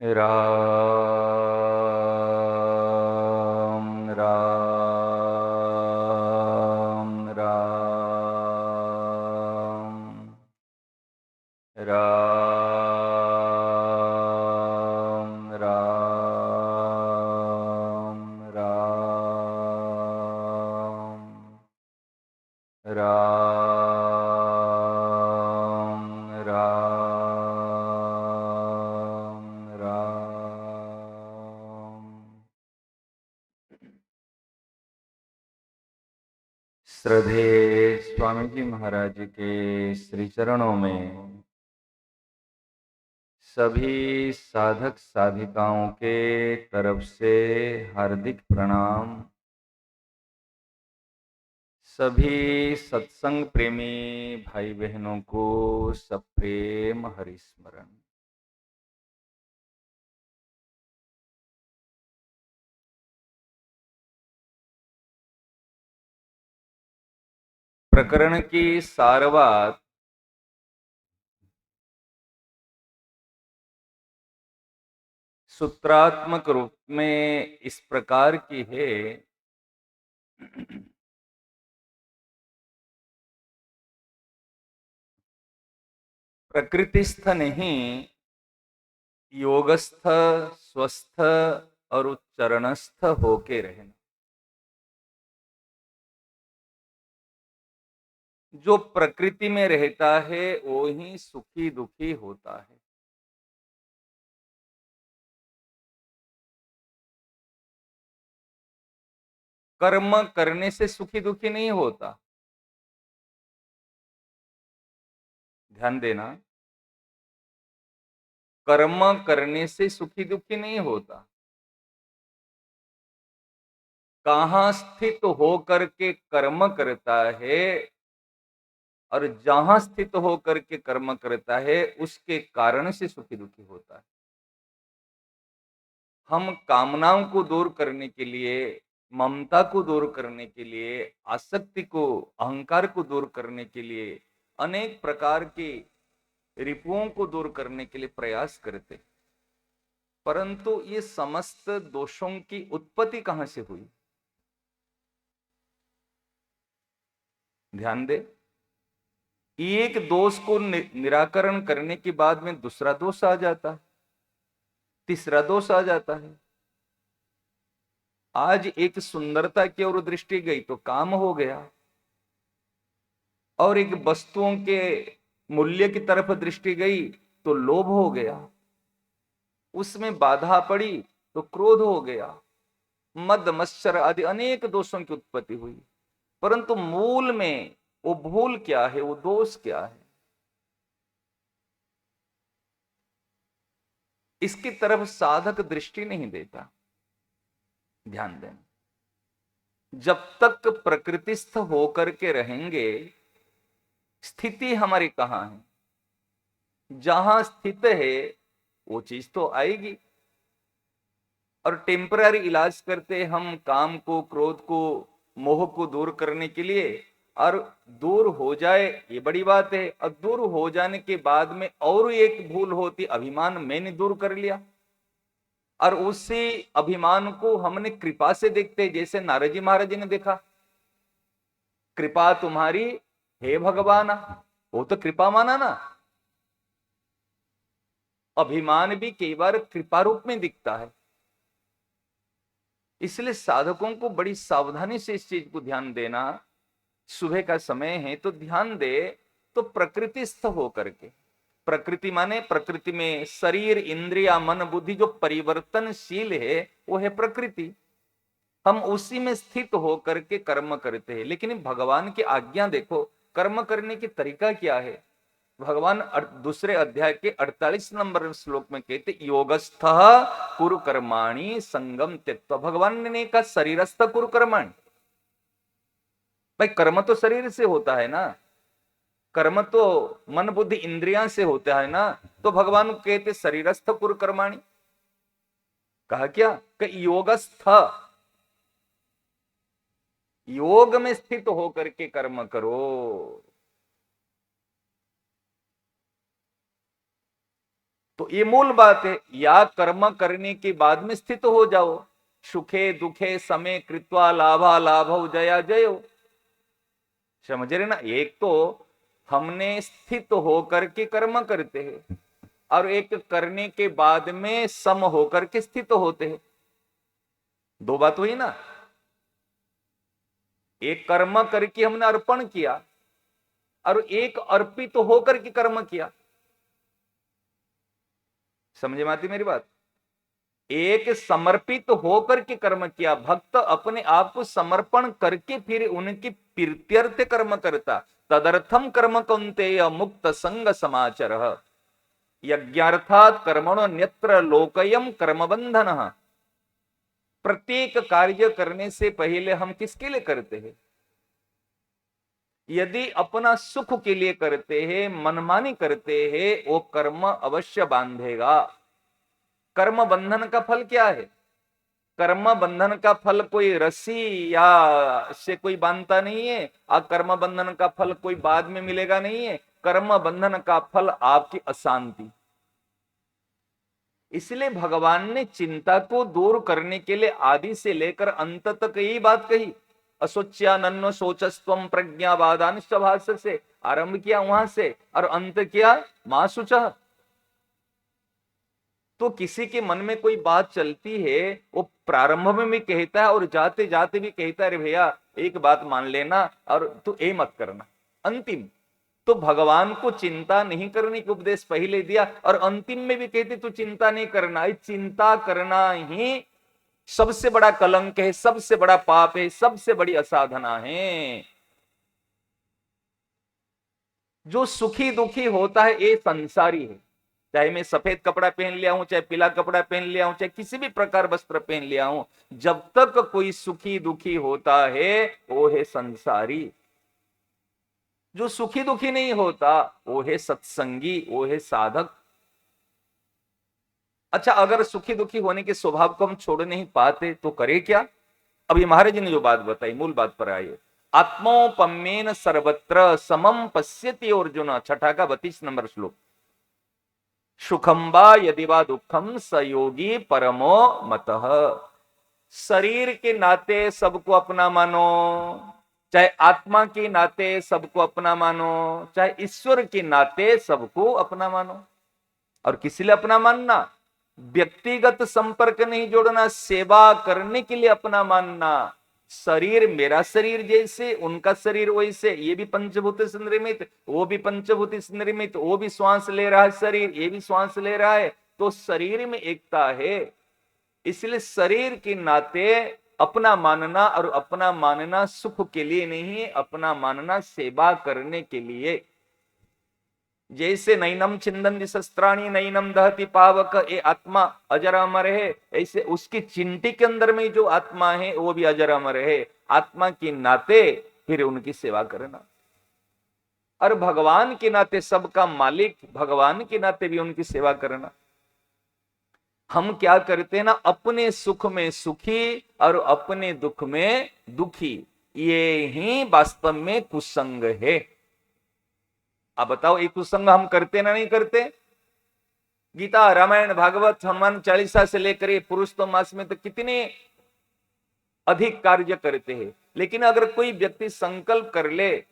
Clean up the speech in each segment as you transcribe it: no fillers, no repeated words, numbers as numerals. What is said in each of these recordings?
राम राम राम राम राम राम राम राम राम। श्रद्धेय स्वामी जी महाराज के श्री चरणों में सभी साधक साधिकाओं के तरफ से हार्दिक प्रणाम। सभी सत्संग प्रेमी भाई बहनों को सप्रेम हरिस्मरण। प्रकरण की सारवात सूत्रात्मक रूप में इस प्रकार की है। प्रकृतिस्थ नहीं, योगस्थ, स्वस्थ और उच्चरणस्थ होके रहना। जो प्रकृति में रहता है वो ही सुखी दुखी होता है। कर्म करने से सुखी दुखी नहीं होता, ध्यान देना। कर्म करने से सुखी दुखी नहीं होता। कहां स्थित होकर के कर्म करता है और जहां स्थित होकर के कर्म करता है उसके कारण से सुखी दुखी होता है। हम कामनाओं को दूर करने के लिए, ममता को दूर करने के लिए, आसक्ति को, अहंकार को दूर करने के लिए, अनेक प्रकार की रिपुओं को दूर करने के लिए प्रयास करते, परंतु ये समस्त दोषों की उत्पत्ति कहां से हुई? ध्यान दे। एक दोष को निराकरण करने के बाद में दूसरा दोष आ जाता है, तीसरा दोष आ जाता है। आज एक सुंदरता की ओर दृष्टि गई तो काम हो गया, और एक वस्तुओं के मूल्य की तरफ दृष्टि गई तो लोभ हो गया, उसमें बाधा पड़ी तो क्रोध हो गया, मद मत्सर आदि अनेक दोषों की उत्पत्ति हुई। परंतु मूल में वो भूल क्या है, वो दोष क्या है, इसकी तरफ साधक दृष्टि नहीं देता। ध्यान दें, जब तक प्रकृतिस्थ होकर के रहेंगे, स्थिति हमारी कहां है? जहां स्थित है वो चीज तो आएगी। और टेम्पररी इलाज करते हम काम को, क्रोध को, मोह को दूर करने के लिए, और दूर हो जाए ये बड़ी बात है। और दूर हो जाने के बाद में और एक भूल होती, अभिमान मैंने दूर कर लिया, और उसी अभिमान को हमने कृपा से देखते, जैसे नारद जी महाराज जी ने देखा, कृपा तुम्हारी हे भगवान, वो तो कृपा माना ना। अभिमान भी कई बार कृपा रूप में दिखता है। इसलिए साधकों को बड़ी सावधानी से इस चीज को ध्यान देना। सुबह का समय है तो ध्यान दे, तो प्रकृतिस्थ होकर के, प्रकृति माने प्रकृति में शरीर, इंद्रिया, मन, बुद्धि जो परिवर्तनशील है वो है प्रकृति। हम उसी में स्थित होकर के कर्म करते हैं। लेकिन भगवान की आज्ञा देखो, कर्म करने की तरीका क्या है। भगवान दूसरे अध्याय के 48 नंबर श्लोक में कहते, योगस्थ कुरु कर्माणि संगम त्यक्त्वा। भगवान ने कहा शरीरस्थ कुरु कर्माणि। भाई कर्म तो शरीर से होता है ना, कर्म तो मन बुद्धि इंद्रियां से होता है ना। तो भगवान कहते शरीरस्थ कुरु कर्माणि। कहा क्या कि योगस्थ, योग में स्थित होकर के कर्म करो। तो ये मूल बात है, या कर्म करने के बाद में स्थित हो जाओ, सुखे दुखे समय कृत्वा लाभा लाभो जया जयो। समझ रहे ना, एक तो हमने स्थित होकर के कर्म करते हैं और एक करने के बाद में सम होकर के स्थित होते हैं, दो बात हुई ना। एक कर्म करके हमने अर्पण किया और एक अर्पित होकर के कर्म किया। समझे माती मेरी बात? एक समर्पित होकर के कर्म किया, भक्त अपने आप को समर्पण करके फिर उनकी प्रीत्यर्थ कर्म करता। तदर्थम कर्म कौन्तेय मुक्त संग समाचर यज्ञार्थात कर्मणो न्यत्र लोकयम कर्म बंधन। प्रत्येक कार्य करने से पहले हम किसके लिए करते हैं? यदि अपना सुख के लिए करते हैं, मनमानी करते हैं, वो कर्म अवश्य बांधेगा। कर्म बंधन का फल क्या है? कर्म बंधन का फल कोई रस्सी या से कोई बांधता नहीं है, और कर्म बंधन का फल कोई बाद में मिलेगा नहीं है। कर्म बंधन का फल आपकी अशांति। इसलिए भगवान ने चिंता को दूर करने के लिए आदि से लेकर अंत तक यही बात कही। असोच्यानन्नो सोचस्त्वम प्रज्ञावादान भाष्य से आरंभ किया वहां से और अंत किया मां शुचः। तो किसी के मन में कोई बात चलती है, वो प्रारंभ में भी कहता है और जाते जाते भी कहता है, अरे भैया एक बात मान लेना और तू ये मत करना। अंतिम तो भगवान को चिंता नहीं करने का उपदेश पहले दिया और अंतिम में भी कहते तू चिंता नहीं करना। चिंता करना ही सबसे बड़ा कलंक है, सबसे बड़ा पाप है, सबसे बड़ी असाधना है। जो सुखी दुखी होता है ये संसारी है। चाहे मैं सफेद कपड़ा पहन लिया हूं, चाहे पीला कपड़ा पहन लिया हूं, चाहे किसी भी प्रकार वस्त्र पहन लिया हूं, जब तक कोई सुखी दुखी होता है वो है संसारी। जो सुखी दुखी नहीं होता वो है सत्संगी, वो है साधक। अच्छा, अगर सुखी दुखी होने के स्वभाव को हम छोड़ नहीं पाते तो करे क्या? अब ये महाराज जी ने जो बात बताई, मूल बात पर आइए। आत्मोपम्येन सर्वत्र समम पश्यति अर्जुन, छठा का 32 नंबर श्लोक। सुखम वा यदि वा दुखम स योगी परमो मतः। शरीर के नाते सबको अपना मानो, चाहे आत्मा के नाते सबको अपना मानो, चाहे ईश्वर के नाते सबको अपना मानो। और किस लिए अपना मानना? व्यक्तिगत संपर्क नहीं जोड़ना, सेवा करने के लिए अपना मानना। शरीर मेरा शरीर जैसे, उनका शरीर वैसे, ये भी पंचभूत से निर्मित, वो भी पंचभूत से निर्मित, वो भी श्वास ले रहा है शरीर, ये भी श्वास ले रहा है, तो शरीर में एकता है। इसलिए शरीर के नाते अपना मानना, और अपना मानना सुख के लिए नहीं, अपना मानना सेवा करने के लिए। जैसे नैनम छिंदन्ति शस्त्राणि नैनम दहति पावक, ये आत्मा अजर अमर है, ऐसे उसकी चिंटी के अंदर में जो आत्मा है वो भी अजर अमर है। आत्मा के नाते फिर उनकी सेवा करना, और भगवान के नाते सबका मालिक भगवान के नाते भी उनकी सेवा करना। हम क्या करते हैं ना, अपने सुख में सुखी और अपने दुख में दुखी, ये ही वास्तव में कुसंग है। अब बताओ, ये कुसंग हम करते ना नहीं करते? गीता, रामायण, भागवत, हनुमान चालीसा से लेकर पुरुषोत्तम मास में तो कितने अधिक कार्य करते हैं। लेकिन अगर कोई व्यक्ति संकल्प कर ले,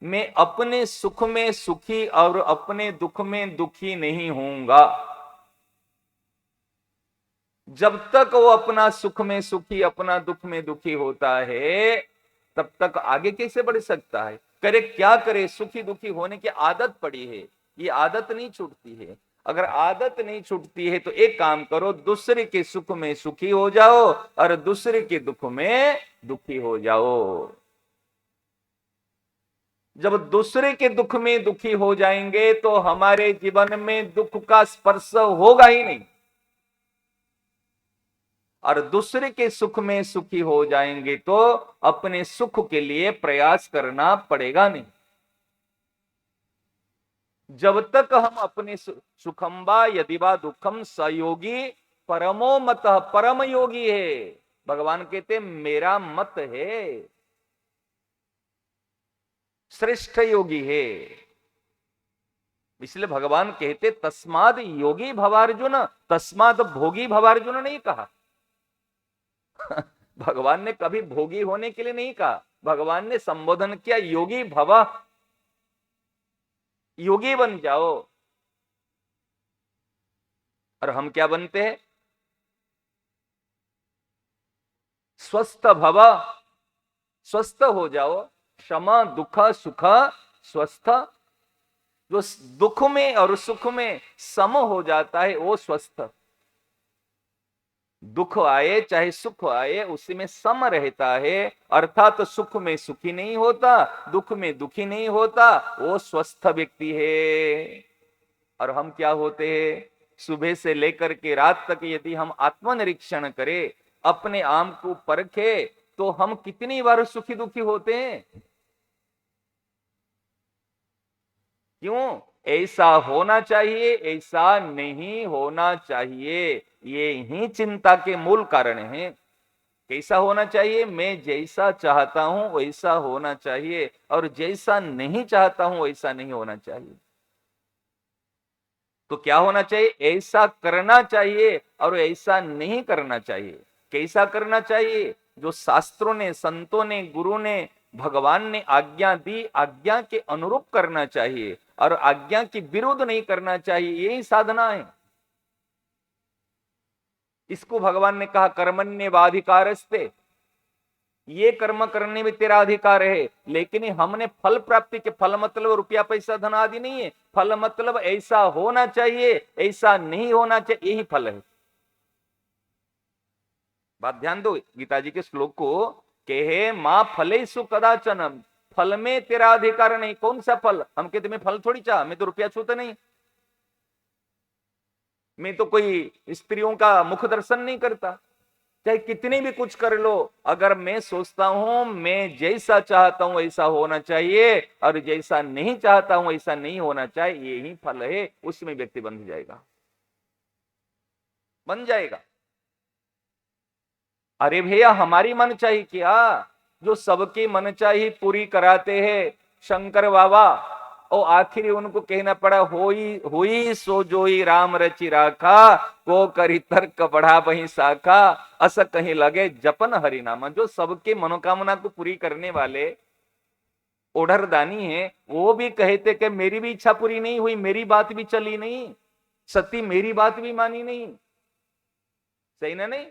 मैं अपने सुख में सुखी और अपने दुख में दुखी नहीं होऊंगा, जब तक वो अपना सुख में सुखी अपना दुख में दुखी होता है तब तक आगे कैसे बढ़ सकता है? करे क्या करे, सुखी दुखी होने की आदत पड़ी है, ये आदत नहीं छूटती है। अगर आदत नहीं छूटती है तो एक काम करो, दूसरे के सुख में सुखी हो जाओ और दूसरे के दुख में दुखी हो जाओ। जब दूसरे के दुख में दुखी हो जाएंगे तो हमारे जीवन में दुख का स्पर्श होगा ही नहीं, और दूसरे के सुख में सुखी हो जाएंगे तो अपने सुख के लिए प्रयास करना पड़ेगा नहीं। जब तक हम अपने सुखम वा यदि वा दुखम सयोगी परमो मत, परम योगी है। भगवान कहते मेरा मत है, श्रेष्ठ योगी है। इसलिए भगवान कहते तस्माद योगी भवार्जुन, तस्माद भोगी भवार्जुन नहीं कहा। भगवान ने कभी भोगी होने के लिए नहीं कहा, भगवान ने संबोधन किया योगी भवा, योगी बन जाओ। और हम क्या बनते हैं? स्वस्थ भवा, स्वस्थ हो जाओ। क्षमा दुख सुख स्वस्थ, जो दुख में और सुख में सम हो जाता है वो स्वस्थ। दुख आए चाहे सुख आए उसी में सम रहता है, अर्थात तो सुख में सुखी नहीं होता, दुख में दुखी नहीं होता, वो स्वस्थ व्यक्ति है। और हम क्या होते हैं? सुबह से लेकर के रात तक यदि हम आत्मनिरीक्षण करें, अपने आप को परखे, तो हम कितनी बार सुखी दुखी होते हैं। क्यों? ऐसा होना चाहिए, ऐसा नहीं होना चाहिए, ये ही चिंता के मूल कारण है। कैसा होना चाहिए? मैं जैसा चाहता हूं वैसा होना चाहिए, और जैसा नहीं चाहता हूं वैसा नहीं होना चाहिए। तो क्या होना चाहिए? ऐसा करना चाहिए और ऐसा नहीं करना चाहिए। कैसा करना चाहिए? जो शास्त्रों ने, संतों ने, गुरु ने, भगवान ने आज्ञा दी, आज्ञा के अनुरूप करना चाहिए और आज्ञा के विरुद्ध नहीं करना चाहिए। यही साधना है। इसको भगवान ने कहा कर्मण्येवाधिकारस्ते, ये कर्म करने में तेरा अधिकार है। लेकिन हमने फल प्राप्ति के, फल मतलब रुपया पैसा धन आदि नहीं है, फल मतलब ऐसा होना चाहिए ऐसा नहीं होना चाहिए, यही फल है। बात ध्यान दो, गीता जी के श्लोक को कहे मां फलेषु कदाचन, फल में तेरा अधिकार नहीं। कौन सा फल? हम कहते मैं फल थोड़ी चाह, मैं तो रुपया छूता नहीं, मैं तो कोई स्त्रियों का मुख दर्शन नहीं करता, चाहे कितनी भी कुछ कर लो, अगर मैं सोचता हूं मैं जैसा चाहता हूं ऐसा होना चाहिए और जैसा नहीं चाहता हूं ऐसा नहीं होना चाहिए, यही फल है, उसमें व्यक्ति बन जाएगा, बन जाएगा। अरे भैया हमारी मन चाहिए क्या? जो सबकी मन चाहिए पूरी कराते हैं शंकर बाबा, और आखिरी उनको कहना पड़ा होई सो जोई राम रचि राखा, को करी तर्क बढ़ा वही शाखा, अस कहीं लगे जपन हरि नामा। जो सबके मनोकामना को पूरी करने वाले ओढ़रदानी है, वो भी कहते कि मेरी भी इच्छा पूरी नहीं हुई, मेरी बात भी चली नहीं, सती मेरी बात भी मानी नहीं। सही ना? नहीं,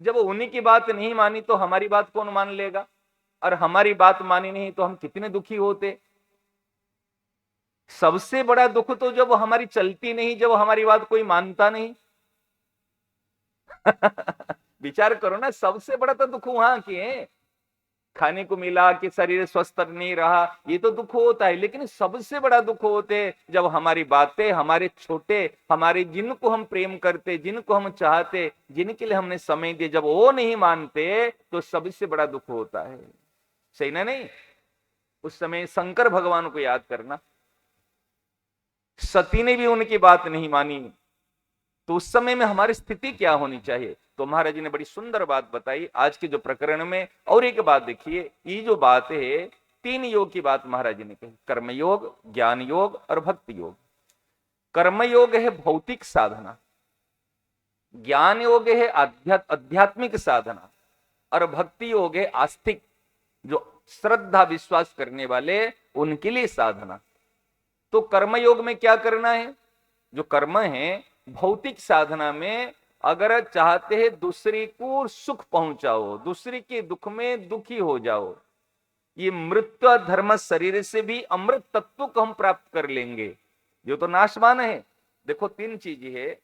जब उन्हीं की बात नहीं मानी तो हमारी बात कौन मान लेगा? और हमारी बात मानी नहीं तो हम कितने दुखी होते। सबसे बड़ा दुख तो जब हमारी चलती नहीं, जब हमारी बात कोई मानता नहीं। विचार करो ना, सबसे बड़ा तो दुख वहां की है, खाने को मिला कि शरीर स्वस्थ नहीं रहा, ये तो दुख होता है। लेकिन सबसे बड़ा दुख होते जब हमारी बातें, हमारे छोटे, हमारे जिनको हम प्रेम करते, जिनको हम चाहते, जिनके लिए हमने समय दिए, जब वो नहीं मानते तो सबसे बड़ा दुख होता है। सही ना? नहीं, उस समय शंकर भगवान को याद करना, सती ने भी उनकी बात नहीं मानी, तो उस समय में हमारी स्थिति क्या होनी चाहिए? तो महाराज जी ने बड़ी सुंदर बात बताई आज के जो प्रकरण में। और एक बात देखिए, ये जो बात है, 3 योग की बात महाराज जी ने कही, कर्मयोग, ज्ञान योग और भक्ति योग। कर्मयोग है भौतिक साधना, ज्ञान योग है आध्यात्मिक साधना, और भक्ति योग है आस्तिक, जो श्रद्धा विश्वास करने वाले उनके लिए साधना। तो कर्मयोग में क्या करना है? जो कर्म है भौतिक साधना में, अगर चाहते हैं दूसरे को सुख पहुंचाओ, दूसरे के दुख में दुखी हो जाओ, ये मृत्यु धर्म शरीर से भी अमृत तत्व को हम प्राप्त कर लेंगे, जो तो नाशवान है। देखो 3 चीज है,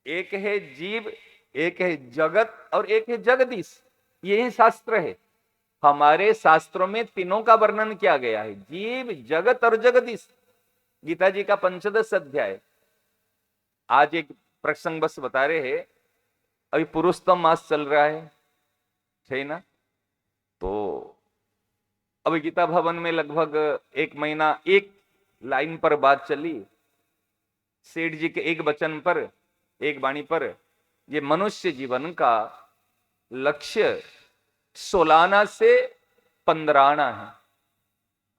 एक है जीव, एक है जगत और एक है जगदीश। यही शास्त्र है, हमारे शास्त्रों में तीनों का वर्णन किया गया है, जीव, जगत और जगदीश। गीता जी का 15 अध्याय। आज एक प्रसंग बस बता रहे हैं, अभी पुरुषोत्तम मास चल रहा है ना? तो अभी गीता भवन में लगभग 1 महीना एक लाइन पर बात चली, सेठ जी के एक वचन पर, एक वाणी पर, ये मनुष्य जीवन का लक्ष्य 16 आना से 15 आना है,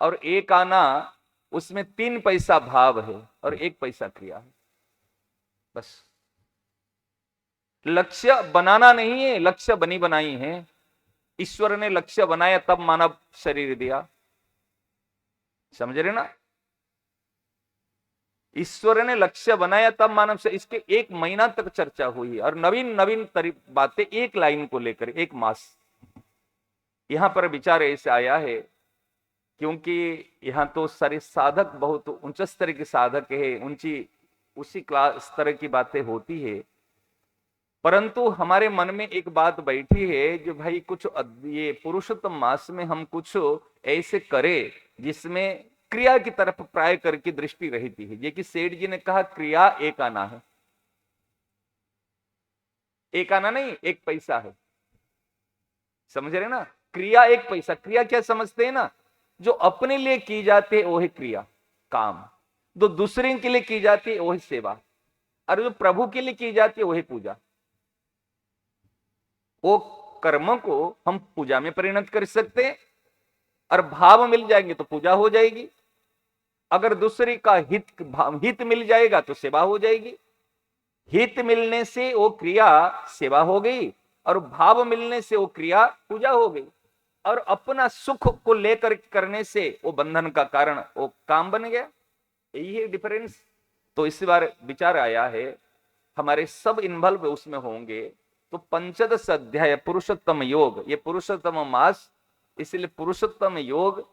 और 1 आना उसमें 3 पैसा भाव है और 1 पैसा क्रिया है। बस लक्ष्य बनाना नहीं है, लक्ष्य बनी बनाई है। ईश्वर ने लक्ष्य बनाया तब मानव शरीर दिया, समझ रहे ना। ईश्वर ने लक्ष्य बनाया तब मानव से, इसके 1 महीना तक चर्चा हुई और नवीन नवीन बातें एक लाइन को लेकर 1 मास। यहां पर विचार ऐसे आया है क्योंकि यहां तो सारे साधक बहुत उच्च स्तर के साधक है, ऊंची उसी क्लास स्तर की बातें होती है, परंतु हमारे मन में एक बात बैठी है कि भाई कुछ ये पुरुषोत्तम मास में हम कुछ ऐसे करें जिसमें क्रिया की तरफ प्राय करके दृष्टि रहती है। ये कि सेठ जी ने कहा क्रिया 1 आना है, 1 आना नहीं 1 पैसा है, समझ रहे ना। क्रिया 1 पैसा, क्रिया क्या समझते हैं ना, जो अपने लिए की जाती है वो है क्रिया काम, जो दूसरे के लिए की जाती है वो है सेवा, और जो प्रभु के लिए की जाती है वो है पूजा। वो कर्म को हम पूजा में परिणत कर सकते हैं और भाव मिल जाएंगे तो पूजा हो जाएगी। अगर दूसरे का हित मिल जाएगा तो सेवा हो जाएगी। हित मिलने से वो क्रिया सेवा हो गई और भाव मिलने से वो क्रिया पूजा हो गई, और अपना सुख को लेकर करने से वो बंधन का कारण, वो काम बन गया। यही है डिफरेंस। तो इस बार विचार आया है हमारे सब इन्वॉल्व उसमें होंगे, तो पंचदश अध्याय पुरुषोत्तम योग, ये पुरुषोत्तम मास, इसलिए पुरुषोत्तम योग।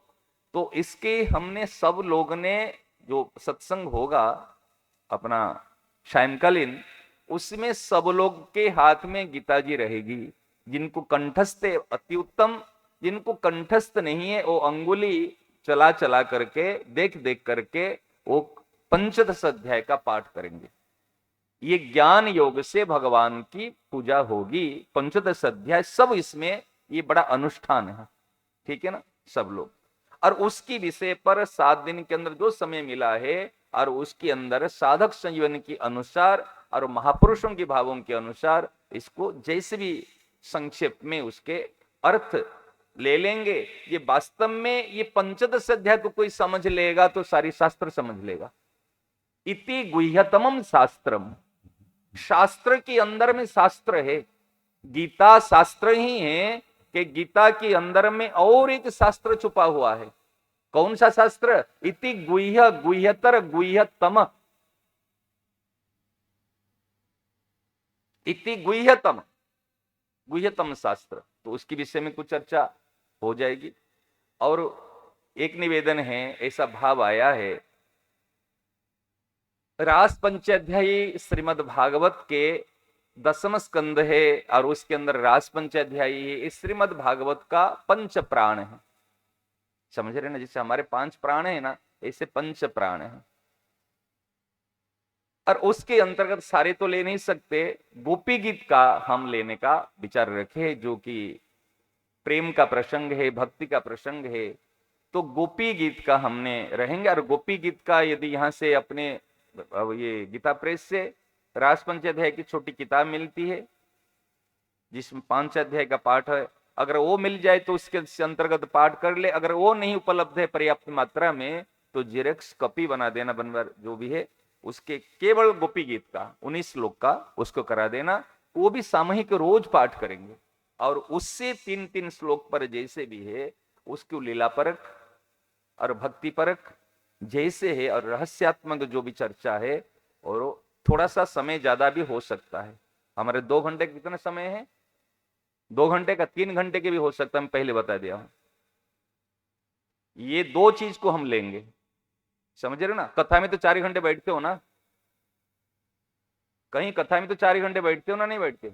तो इसके हमने सब लोग ने, जो सत्संग होगा अपना सायंकालीन, उसमें सब लोग के हाथ में गीता जी रहेगी। जिनको कंठस्थ है अति उत्तम, जिनको कंठस्थ नहीं है वो अंगुली चला चला करके देख देख करके वो पंचदश अध्याय का पाठ करेंगे। ये ज्ञान योग से भगवान की पूजा होगी। पंचदश अध्याय सब इसमें ये बड़ा अनुष्ठान है, ठीक है ना सब लोग। और उसकी विषय पर 7 दिन के अंदर जो समय मिला है और उसके अंदर साधक संजीवन के अनुसार और महापुरुषों के भावों के अनुसार इसको जैसे भी संक्षेप में उसके अर्थ ले लेंगे। ये वास्तव में ये पंचदश अध्याय को कोई समझ लेगा तो सारी शास्त्र समझ लेगा। इति गुह्यतमम शास्त्रम, शास्त्र के अंदर में शास्त्र है। गीता शास्त्र ही है कि गीता के अंदर में और एक शास्त्र छुपा हुआ है। कौन सा शास्त्र? इति गुह्य गुह्यतर गुह्यतम, इति गुह्यतम, गुह्यतम शास्त्र। तो उसके विषय में कुछ चर्चा हो जाएगी। और एक निवेदन है, ऐसा भाव आया है, रास पंचाध्यायी श्रीमद् भागवत के 10वें स्कंद है और उसके अंदर रास पंचाध्यायी है। इस श्रीमद् भागवत का 5 प्राण है, समझ रहे ना, जैसे हमारे 5 प्राण है ना, ऐसे 5 प्राण है। और उसके अंतर्गत सारे तो ले नहीं सकते, गोपी गीत का हम लेने का विचार रखे, जो कि प्रेम का प्रसंग है, भक्ति का प्रसंग है। तो गोपी गीत का हमने रहेंगे। और गोपी गीत का यदि यहाँ से अपने ये गीता प्रेस से रास पंचाध्याय की छोटी किताब मिलती है जिसमें 5 अध्याय का पाठ है, अगर वो मिल जाए तो उसके अंतर्गत पाठ कर ले। अगर वो नहीं उपलब्ध है पर्याप्त मात्रा में तो जेरेक्स कॉपी बना देना, बनवर जो भी है उसके केवल गोपी गीत का 19 श्लोक का उसको करा देना। वो भी सामूहिक रोज पाठ करेंगे और उससे 3-3 श्लोक पर जैसे भी है उसकी लीला परक और भक्ति परक जैसे है और रहस्यात्मक जो भी चर्चा है, और थोड़ा सा समय ज्यादा भी हो सकता है। हमारे 2 घंटे का कितना समय है? 2 घंटे का, 3 घंटे के भी हो सकता है, मैं पहले बता दिया हूं। ये 2 चीज को हम लेंगे, समझ रहे ना। कथा में तो 4 घंटे बैठते हो ना, कहीं कथा में तो 4 घंटे बैठते हो ना, नहीं बैठते।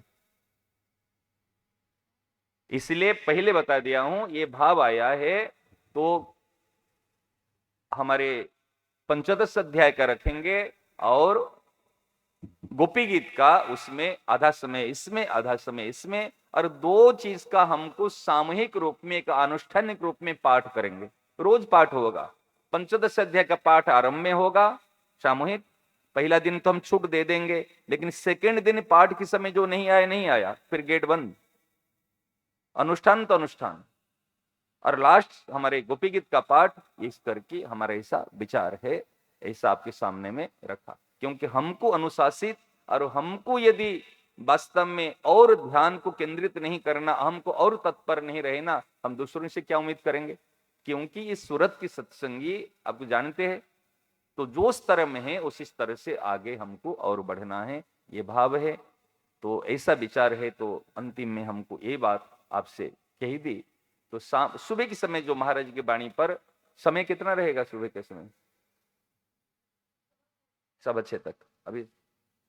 इसलिए पहले बता दिया हूं, ये भाव आया है तो हमारे पंचदश अध्याय का रखेंगे और गोपी गीत का उसमें आधा समय इसमें आधा समय इसमें, और 2 चीज का हमको सामूहिक रूप में एक अनुष्ठानिक रूप में पाठ करेंगे। रोज पाठ होगा। पंचदश अध्याय का पाठ आरंभ में होगा सामूहिक। पहला दिन तो हम छूट दे देंगे, लेकिन सेकेंड दिन पाठ के समय जो नहीं आया नहीं आया, फिर गेट बंद, अनुष्ठान तो अनुष्ठान। और लास्ट हमारे गोपी गीत का पाठ इस करके हमारा ऐसा विचार है, ऐसा आपके सामने में रखा। क्योंकि हमको अनुशासित और हमको यदि वास्तव में और ध्यान को केंद्रित नहीं करना, हमको और तत्पर नहीं रहना, हम दूसरों से क्या उम्मीद करेंगे? क्योंकि इस सूरत की सत्संगी आप जानते हैं, तो जो स्तर में है उसी स्तर से आगे हमको और बढ़ना है, ये भाव है। तो ऐसा विचार है। तो अंतिम में हमको ये बात आपसे कही दी। तो सुबह के समय जो महाराज की वाणी पर समय कितना रहेगा? सुबह के समय 6:15 तक, अभी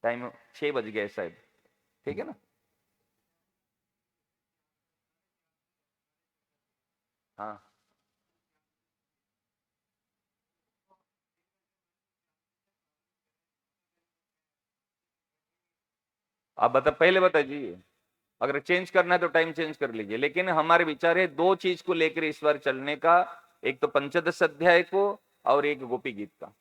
टाइम 6 बज गए शायद, ठीक है ना? हाँ, आप बता, पहले बता जी। अगर चेंज करना है तो टाइम चेंज कर लीजिए, लेकिन हमारे विचार है दो चीज को लेकर इस बार चलने का, एक तो पंचदश अध्याय को और एक गोपी गीत का।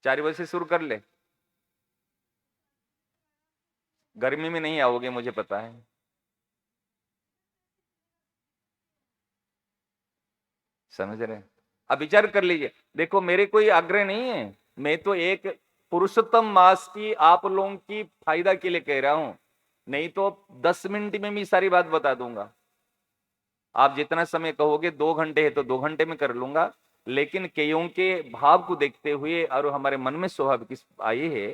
4 बजे से शुरू कर ले, गर्मी में नहीं आओगे मुझे पता है। समझ रहे हैं? अब विचार कर लीजिए। देखो मेरे कोई आग्रह नहीं है, मैं तो एक पुरुषोत्तम मास की आप लोगों की फायदा के लिए कह रहा हूं, नहीं तो 10 मिनट में भी सारी बात बता दूंगा। आप जितना समय कहोगे, 2 घंटे है तो 2 घंटे में कर लूंगा, लेकिन कईयों के भाव को देखते हुए और हमारे मन में स्वाभाविक आई है,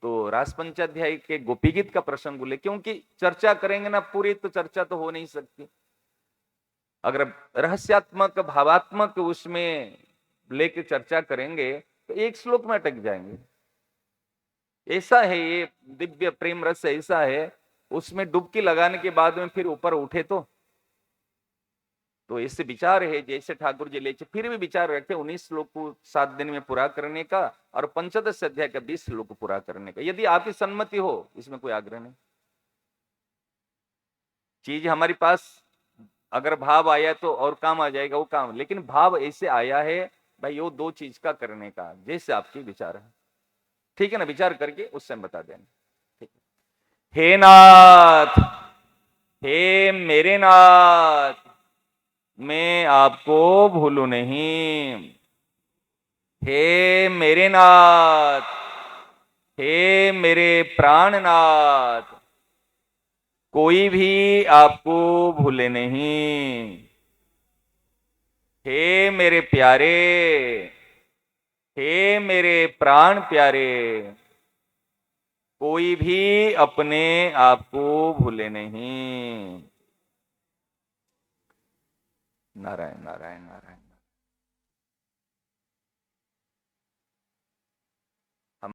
तो रास पंचाध्याय के गोपी गीत का प्रसंग बोले, क्योंकि चर्चा करेंगे ना पूरी, तो चर्चा तो हो नहीं सकती। अगर रहस्यात्मक भावात्मक उसमें लेके चर्चा करेंगे तो एक श्लोक में अटक जाएंगे। ऐसा है ये दिव्य प्रेम रस, ऐसा है उसमें डुबकी लगाने के बाद में फिर ऊपर उठे तो ऐसे विचार है जैसे ठाकुर जी ले फिर भी विचार रखते 19 श्लोक को 7 दिन में पूरा करने का और पंचदश अध्याय का 20 श्लोक को पूरा करने का, यदि आपकी सम्मति हो, इसमें कोई आग्रह नहीं। चीज हमारे पास अगर भाव आया तो और काम आ जाएगा वो काम, लेकिन भाव ऐसे आया है भाई वो दो चीज का करने का, जैसे आपके विचार है, ठीक है ना? विचार करके उस समय बता देना, ठीक है? हे नाथ, हे मेरे नाथ, मैं आपको भूलू नहीं। हे मेरे नाथ, हे मेरे प्राणनाथ, कोई भी आपको भूले नहीं। हे मेरे प्यारे, हे मेरे प्राण प्यारे, कोई भी अपने आप को भूले नहीं। नारायण नारायण नारायण।